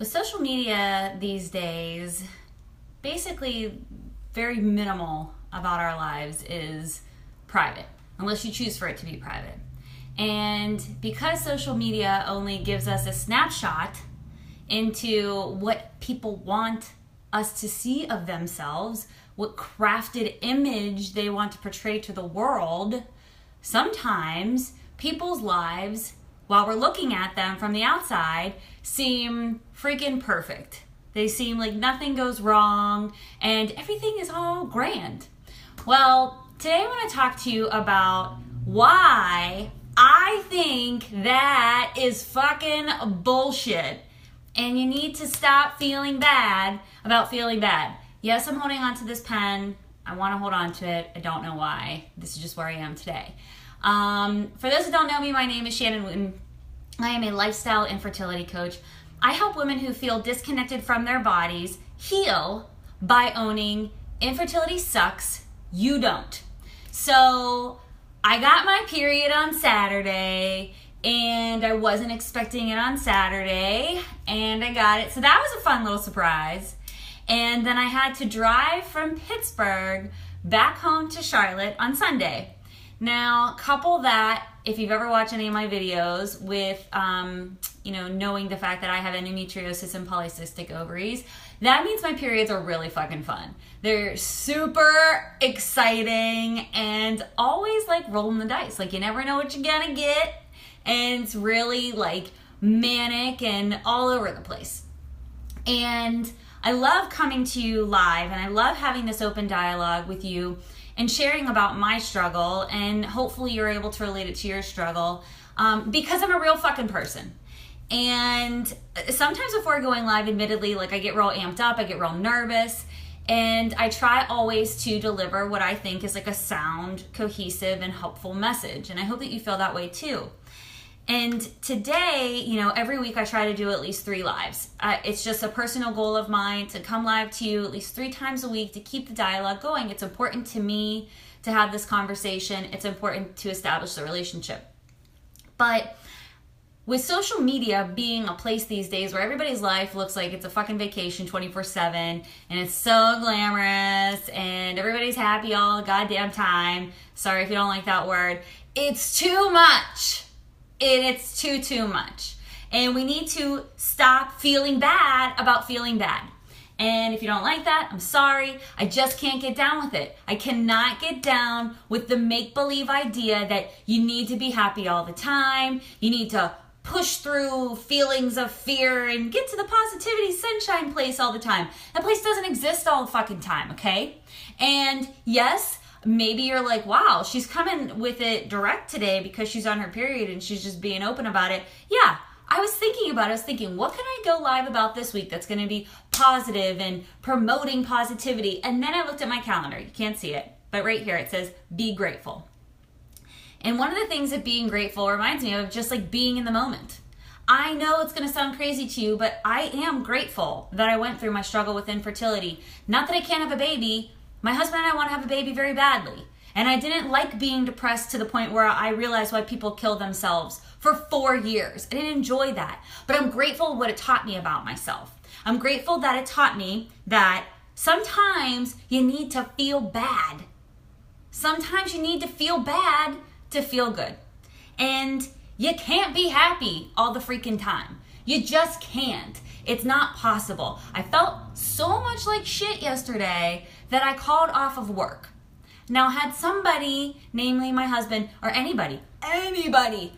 With social media these days, basically very minimal about our lives is private, unless you choose for it to be private. And because social media only gives us a snapshot into what people want us to see of themselves, what crafted image they want to portray to the world, sometimes people's lives, while we're looking at them from the outside, seem freaking perfect. They seem like nothing goes wrong and everything is all grand. Well, today I want to talk to you about why I think that is fucking bullshit. And you need to stop feeling bad about feeling bad. Yes, I'm holding on to this pen. I want to hold on to it. I don't know why. This is just where I am today. For those who don't know me, my name is Shannon Wooten. I am a lifestyle infertility coach. I help women who feel disconnected from their bodies heal by owning infertility sucks, you don't. So I got my period on Saturday and I wasn't expecting it on Saturday and I got it. So that was a fun little surprise. And then I had to drive from Pittsburgh back home to Charlotte on Sunday. Now, couple that, if you've ever watched any of my videos, with knowing the fact that I have endometriosis and polycystic ovaries, that means my periods are really fucking fun. They're super exciting and always like rolling the dice. Like you never know what you're gonna get, and it's really like manic and all over the place. And I love coming to you live, and I love having this open dialogue with you and sharing about my struggle, and hopefully you're able to relate it to your struggle, because I'm a real fucking person. And sometimes before going live, admittedly, like I get real amped up, I get real nervous, and I try always to deliver what I think is like a sound, cohesive, and helpful message. And I hope that you feel that way too. And today, every week I try to do at least 3 lives. It's just a personal goal of mine to come live to you at least 3 times a week to keep the dialogue going. It's important to me to have this conversation. It's important to establish the relationship. But with social media being a place these days where everybody's life looks like it's a fucking vacation 24/7, and it's so glamorous and everybody's happy all the goddamn time. Sorry if you don't like that word. It's too much. It's too much. And we need to stop feeling bad about feeling bad. And if you don't like that, I'm sorry. I just can't get down with it. I cannot get down with the make-believe idea that you need to be happy all the time. You need to push through feelings of fear and get to the positivity sunshine place all the time. That place doesn't exist all the fucking time, okay? And yes, maybe you're like, wow, she's coming with it direct today because she's on her period and she's just being open about it. Yeah, I was thinking about it. I was thinking, what can I go live about this week that's going to be positive and promoting positivity? And then I looked at my calendar. You can't see it, but right here it says, be grateful. And one of the things that being grateful reminds me of just like being in the moment. I know it's going to sound crazy to you, but I am grateful that I went through my struggle with infertility. Not that I can't have a baby. My husband and I want to have a baby very badly. And I didn't like being depressed to the point where I realized why people kill themselves for 4 years. I didn't enjoy that. But I'm grateful what it taught me about myself. I'm grateful that it taught me that sometimes you need to feel bad. Sometimes you need to feel bad to feel good. And you can't be happy all the freaking time. You just can't. It's not possible. I felt so much like shit yesterday that I called off of work. Now, had somebody, namely my husband, or anybody,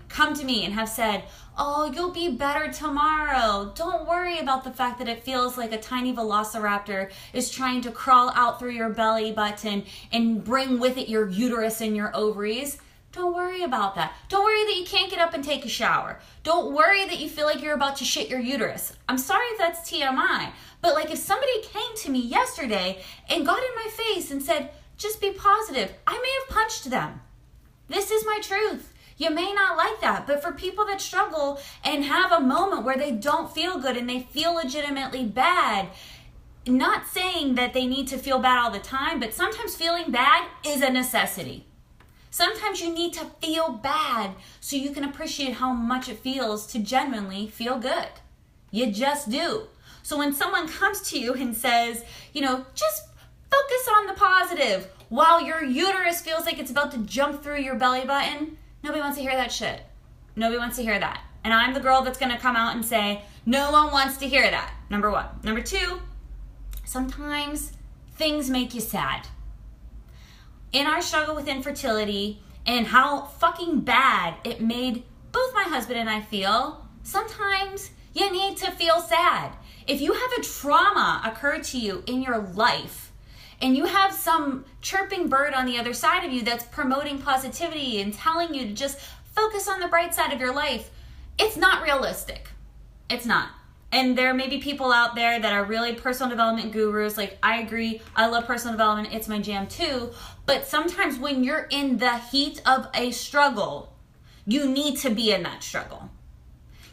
come to me and have said, oh, you'll be better tomorrow. Don't worry about the fact that it feels like a tiny velociraptor is trying to crawl out through your belly button and bring with it your uterus and your ovaries. Don't worry about that. Don't worry that you can't get up and take a shower. Don't worry that you feel like you're about to shit your uterus. I'm sorry if that's TMI, but like if somebody came to me yesterday and got in my face and said, just be positive, I may have punched them. This is my truth. You may not like that, but for people that struggle and have a moment where they don't feel good and they feel legitimately bad, not saying that they need to feel bad all the time, but sometimes feeling bad is a necessity. Sometimes you need to feel bad so you can appreciate how much it feels to genuinely feel good. You just do. So when someone comes to you and says, just focus on the positive while your uterus feels like it's about to jump through your belly button, nobody wants to hear that shit. Nobody wants to hear that. And I'm the girl that's going to come out and say, no one wants to hear that. Number one. Number two, sometimes things make you sad. In our struggle with infertility and how fucking bad it made both my husband and I feel, sometimes you need to feel sad. If you have a trauma occur to you in your life and you have some chirping bird on the other side of you that's promoting positivity and telling you to just focus on the bright side of your life, it's not realistic. It's not. And there may be people out there that are really personal development gurus. Like, I agree, I love personal development, it's my jam too. But sometimes when you're in the heat of a struggle, you need to be in that struggle.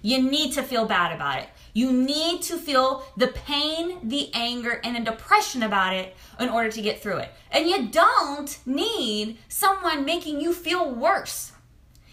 You need to feel bad about it. You need to feel the pain, the anger, and the depression about it in order to get through it. And you don't need someone making you feel worse.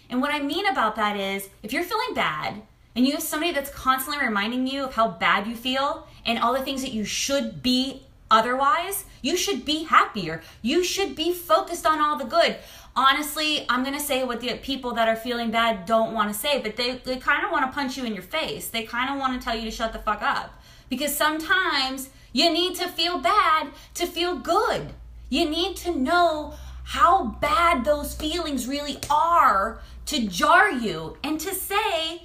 And what I mean about that is, if you're feeling bad and you have somebody that's constantly reminding you of how bad you feel and all the things that you should be otherwise, you should be happier. You should be focused on all the good. Honestly, I'm going to say what the people that are feeling bad don't want to say, but they kind of want to punch you in your face. They kind of want to tell you to shut the fuck up. Because sometimes you need to feel bad to feel good. You need to know how bad those feelings really are to jar you and to say,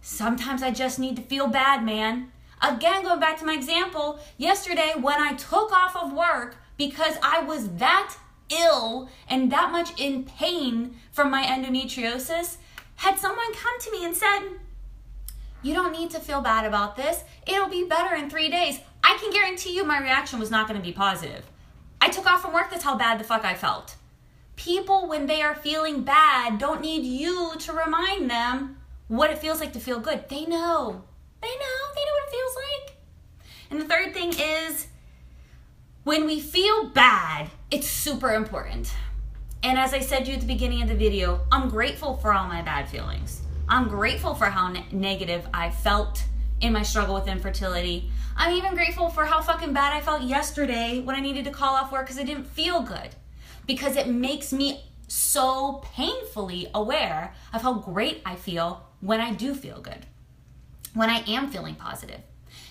sometimes I just need to feel bad, man. Again, going back to my example, yesterday when I took off of work because I was that ill and that much in pain from my endometriosis, had someone come to me and said, you don't need to feel bad about this. It'll be better in 3 days. I can guarantee you my reaction was not going to be positive. I took off from work, that's how bad the fuck I felt. People, when they are feeling bad, don't need you to remind them what it feels like to feel good. They know. They know what it feels like. And the third thing is, when we feel bad, it's super important. And as I said to you at the beginning of the video, I'm grateful for all my bad feelings. I'm grateful for how negative I felt in my struggle with infertility. I'm even grateful for how fucking bad I felt yesterday when I needed to call off work because I didn't feel good. Because it makes me so painfully aware of how great I feel when I do feel good. When I am feeling positive.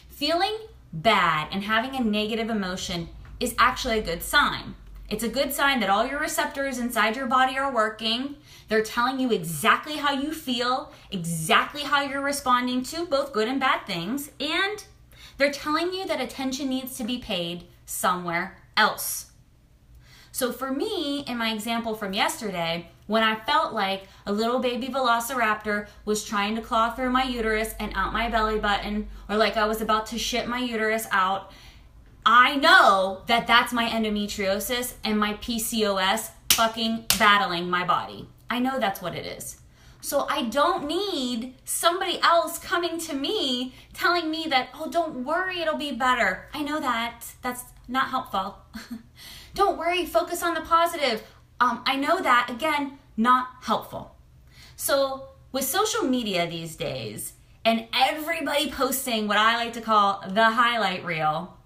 Feeling bad and having a negative emotion is actually a good sign. It's a good sign that all your receptors inside your body are working. They're telling you exactly how you feel, exactly how you're responding to both good and bad things, and they're telling you that attention needs to be paid somewhere else. So for me, in my example from yesterday, when I felt like a little baby velociraptor was trying to claw through my uterus and out my belly button, or like I was about to shit my uterus out, I know that that's my endometriosis and my PCOS fucking battling my body. I know that's what it is. So I don't need somebody else coming to me telling me that, oh, don't worry, it'll be better. I know that. That's not helpful. Don't worry, focus on the positive. I know that, again, not helpful. So with social media these days and everybody posting what I like to call the highlight reel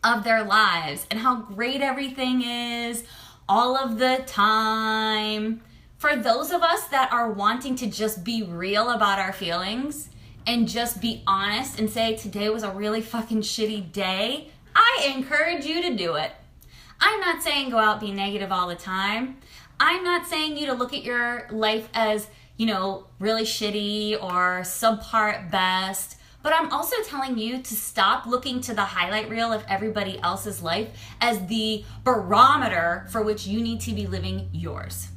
of their lives and how great everything is all of the time, for those of us that are wanting to just be real about our feelings and just be honest and say today was a really fucking shitty day, I encourage you to do it. I'm not saying go out be negative all the time. I'm not saying you to look at your life as, really shitty or subpar at best. But I'm also telling you to stop looking to the highlight reel of everybody else's life as the barometer for which you need to be living yours.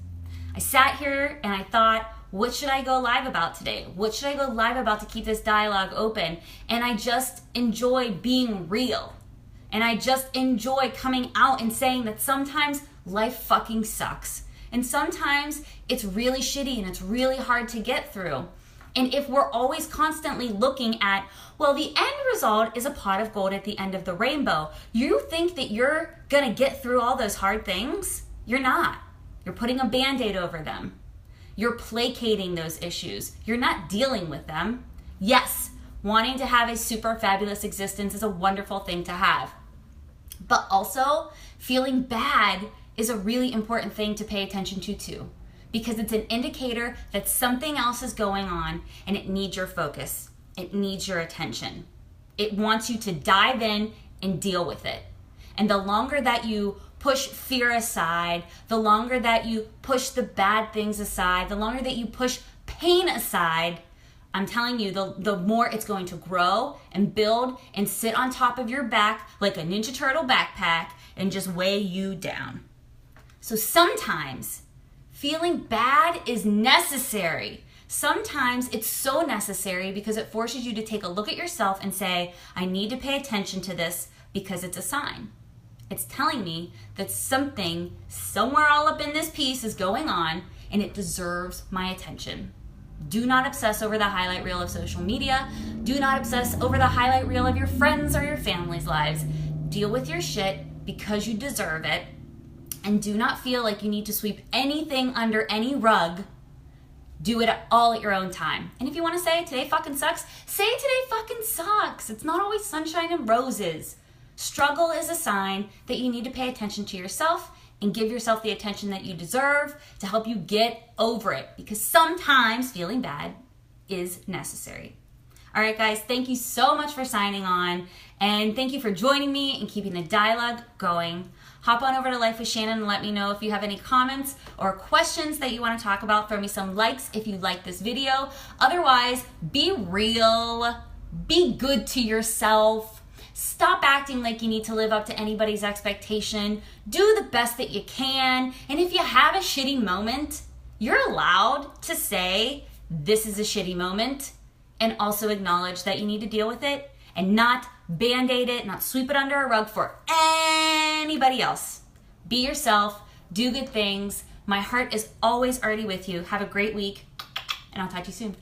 I sat here and I thought, what should I go live about today? What should I go live about to keep this dialogue open? And I just enjoy being real. And I just enjoy coming out and saying that sometimes life fucking sucks. And sometimes it's really shitty and it's really hard to get through. And if we're always constantly looking at, well, the end result is a pot of gold at the end of the rainbow, you think that you're gonna get through all those hard things? You're not. You're putting a Band-Aid over them. You're placating those issues. You're not dealing with them. Yes, wanting to have a super fabulous existence is a wonderful thing to have. But also, feeling bad is a really important thing to pay attention to too, because it's an indicator that something else is going on and it needs your focus. It needs your attention. It wants you to dive in and deal with it. And the longer that you push fear aside, the longer that you push the bad things aside, the longer that you push pain aside, I'm telling you, the more it's going to grow and build and sit on top of your back like a Ninja Turtle backpack and just weigh you down. So sometimes feeling bad is necessary. Sometimes it's so necessary because it forces you to take a look at yourself and say, I need to pay attention to this because it's a sign. It's telling me that something somewhere all up in this piece is going on and it deserves my attention. Do not obsess over the highlight reel of social media. Do not obsess over the highlight reel of your friends or your family's lives. Deal with your shit because you deserve it. And do not feel like you need to sweep anything under any rug. Do it all at your own time. And if you want to say today fucking sucks, say today fucking sucks. It's not always sunshine and roses. Struggle is a sign that you need to pay attention to yourself and give yourself the attention that you deserve to help you get over it, because sometimes feeling bad is necessary. All right, guys, thank you so much for signing on, and thank you for joining me and keeping the dialogue going. Hop on over to Life with Shannon and let me know if you have any comments or questions that you want to talk about. Throw me some likes if you like this video. Otherwise, be real, be good to yourself. Stop acting like you need to live up to anybody's expectation. Do the best that you can. And if you have a shitty moment, you're allowed to say, this is a shitty moment, and also acknowledge that you need to deal with it and not band-aid it, not sweep it under a rug for anybody else. Be yourself, do good things. My heart is always already with you. Have a great week, and I'll talk to you soon.